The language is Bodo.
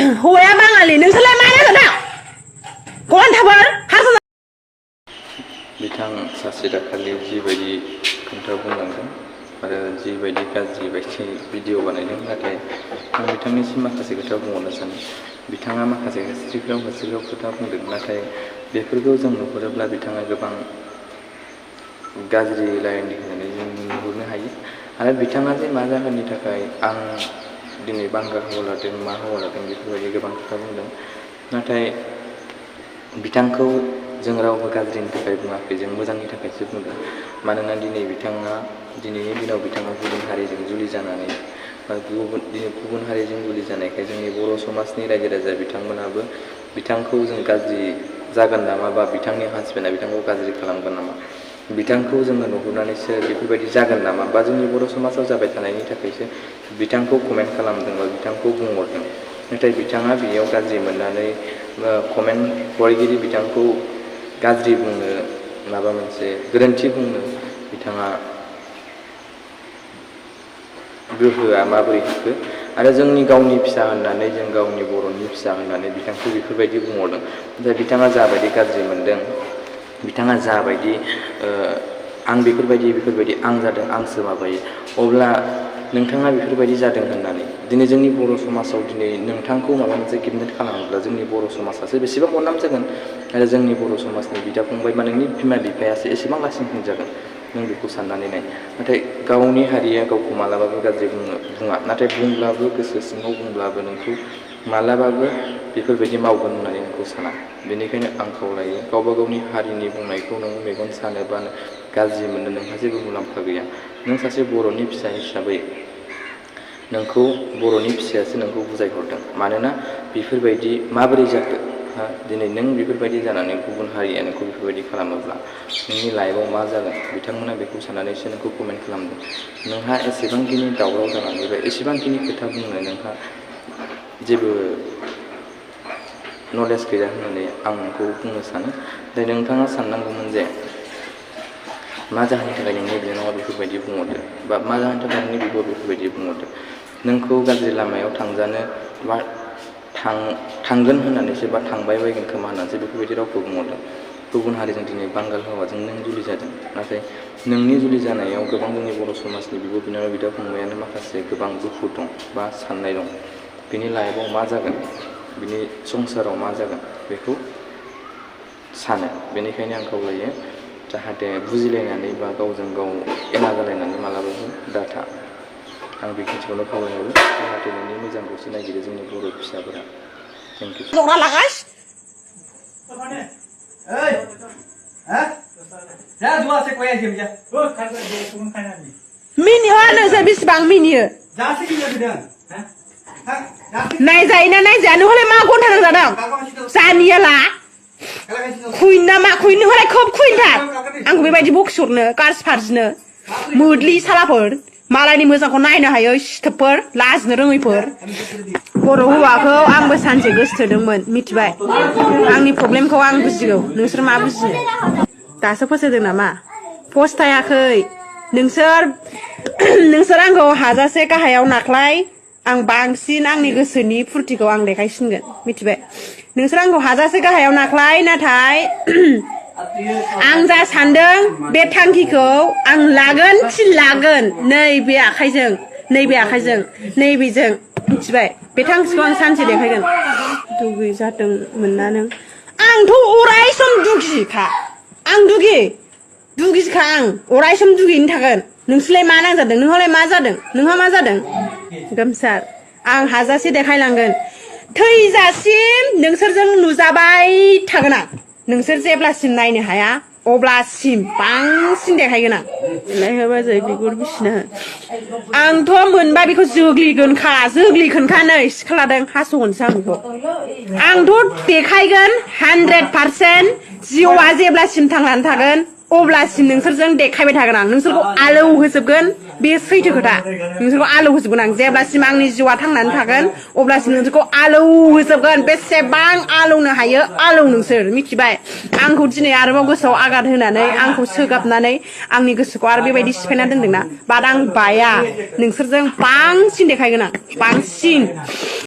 हौवाया बाङालि नोंसोरलाय मा जादों गन्थाफोर हारसा बिथां सासे दाखालि जिबायदि खोथा बुंलांदों आरो जिबायदि गाज्रि बायदि भिडिअ बानायदों नाथाय आं बिथांनिसिम माखासे खोथा बुंहरनो सानो बिथाङा माखासे हस्रिख्राव खोथा बुंदों नाथाय बेफोरखौ जों नुहुरोब्ला बिथाङा गोबां गाज्रि लाइननि होननानै जों नुहुरनो हायो आरो बिथाङा जे मा जाहोननि थाखाय आं दिनै बांगा हौवा लादों मा हौवा लादों बेफोरबायदि गोबां खोथा बुंदों नाथाय बिथांखौ जों रावबो गाज्रिनि थाखाय बुङाखै जों मोजांनि थाखायसो बुंदों मानोना दिनै बिथाङा दिनैनि दिनाव बिथाङा गुबुन हारिजों जुलि जानानै बा गुबुन हारिजों जुलि जानायखाय जोंनि बर' समाजनि रायजो राजा बिथांमोनाबो बिथांखौ जों गाज्रि जागोन नामा बा बिथांनि हासबेन्डआ बिथांखौ गाज्रि खालामगोन नामा बिथांखौ जोङो नुहुरनानैसो बेफोरबायदि जागोन नामा बा जोंनि बर' समाजाव जाबाय थानायनि थाखायसो बिथांखौ कमेन्ट खालामदों बा बिथांखौ बुंहरदों नाथाय बिथाङा बेयाव गाज्रि मोननानै कमेन्ट हरगिरि बिथांखौ गाज्रि बुंनो माबा मोनसे गोरोन्थि बुंनो बिथाङा गोहोआ माबोरै होखो आरो जोंनि गावनि फिसा होननानै जों गावनि बर'नि फिसा होननानै बिथांखौ बेफोरबायदि बुंहरदों नाथाय बिथाङा जाबायदि गाज्रि मोनदों बिथाङा जाबायदि आं बेफोरबायदि आं जादों आंसो माबायो अब्ला नोंथाङा बेफोरबायदि जादों होननानै दिनै जोंनि बर' समाजाव दिनै नोंथांखौ माबा मोनसे किडनेप खालामोब्ला जोंनि बर' समाजासो बेसेबां बदनाम जागोन आरो जोंनि बर' समाजनि बिदा फंबाय बा नोंनि बिमा बिफायासो एसेबां लासिं जागोन नों बेखौ साननानै नाय नाथाय गावनि हारिया गावखौ मालाबाबो गाज्रि बुङा नाथाय बुंब्लाबो गोसो सिङाव बुंब्लाबो नोंखौ मालाबाबो बेफोरबायदि मावगोन होननानै नोंखौ साना बेनिखायनो आं खावलायो गावबा गावनि हारिनि बुंनायखौ नों मेगन सानोबानो गाज्रि मोननो नोंहा जेबो मुलाम्फा गैया नों सासे बर'नि फिसा हिसाबै नोंखौ बर'नि फिसायासो नोंखौ बुजायहरदों मानोना बेफोरबायदि माबोरै जाखो दिनै नों बेफोरबायदि जानानै गुबुन हारिया नोंखौ बेफोरबायदि खालामोब्ला नोंनि लाइफआव मा जागोन बिथांमोना बेखौ साननानैसो नोंखौ कमेन्ट खालामदों नोंहा एसेबांखिनि दावराव जानानै बा एसेबांखिनि खोथा बुंनो नोंहा जेबो नलेज गैया होननानै आं नोंखौ बुंनो सानो दा नोंथाङा साननांगौमोन जे मा जाहोननि थाखाय नोंनि बिनानावा बेफोरबायदि बुंहरदो बा मा जाहोननि थाखाय नोंनि बिब'आ बेफोरबायदि बुंहरदो नोंखौ गाज्रि लामायाव थांजानो बा थांगोन होननानैसो बा थांबाय बायगोन खोमा होननानैसो बेफोरबायदि रावखौ बुंहरदों गुबुन हारिजों दिनै बांगाल हौवाजों नों जुलि जादों नाथाय नोंनि जुलि जानायाव गोबां जोंनि बर' समाजनि बिब' बिनानाव बिदा फंबायानो माखासे गोबां दुखु दं बा साननाय दं बिनि लाइफआव मा जागोन बिनि संसाराव मा जागोन बेखौ सानो बेनिखायनो आं खावलायो जाहाथे बुजिलायनानै बा गावजों गाव एना जालायनानै मालाबाबो दाथा आं बेखिनिखौनो खावलायहरो जाहाथे नोंनि मोजांखौसो नागिरो जोंनि बर' फिसाफोरा थेंक इउ मिनियो नोंसोर बेसेबां मिनियो नायजायोना नायजाया नोंहालाय मा घन्टा नांजादों जानियाला खुइन ना मा खुइन नोंहालाय खोब खुइनथार आंखौ बेबायदि बखिहरनो गाज्रि फारजिनो मोद्लि सालाफोर मालायनि मोजांखौ नायनो हायो सिथोबफोर लाजिनो रोङैफोर बर' हौवाखौ आंबो सानसे गोसोथोदोंमोन मिथिबाय आंनि प्रब्लेमखौ आं बुजिगौ नोंसोर मा बुजिनो दासो फोसायदों नामा फस्थायाखै नोंसोर आंखौ हाजासे गाहायाव नाख्लाय आं बांसिन आंनि गोसोनि फुरथिखौ आं देखायसिनगोन मिथिबाय नोंसोर आंखौ हाजासे गाहायाव नाख्लाय नाथाय आं जा सानदों बे थांखिखौ आं लागोन नैबे आखाइजों नैबेजों मिथिबाय बे थांखिखौ आं सानसे देखायगोन दुगि जादोंमोन ना नों आंथ' अराय सम दुगिखा आं दुगिखा आं अराय सम दुगिनो थागोन नोंसोरलाय मा नांजादों नोंहालाय मा जादों नोंहा मा जादों गोमसार आं हाजासे देखायलांगोन थैजासिम नोंसोरजों नुजाबाय थागोन आं नोंसोर जेब्लासिम नायनो हाया अब्लासिम बांसिन देखायगोन आं लायहोबाजै बिगुर बिसिना आंथ' मोनबा बेखौ जोग्लिगोनखा नै सिख्लादों हास'गोनसो आं बेखौ आंथ' देखायगोन 100% जिउआ जेब्लासिम थांनानै थागोन अब्लासिम नोंसोरजों देखायबाय थागोन आं नोंसोरखौ आलौ होजोबगोन बे सैथो खोथा नोंसोरखौ आलौ होजोबगोन आं जेब्लासिम आंनि जिउआ थांनानै थागोन अब्लासिम नोंसोरखौ आलौ होजोबगोन बेसेबां आलौनो हायो आलौ नोंसोर मिथिबाय आंखौ दिनै आरोबाव गोसोआव आघात होनानै आंखौ सोगाबनानै आंनि गोसोखौ आरो बेबायदि सिफायना दोनदोंना बाट आं बाया नोंसोरजों बांसिन देखायगोन आं बांसिन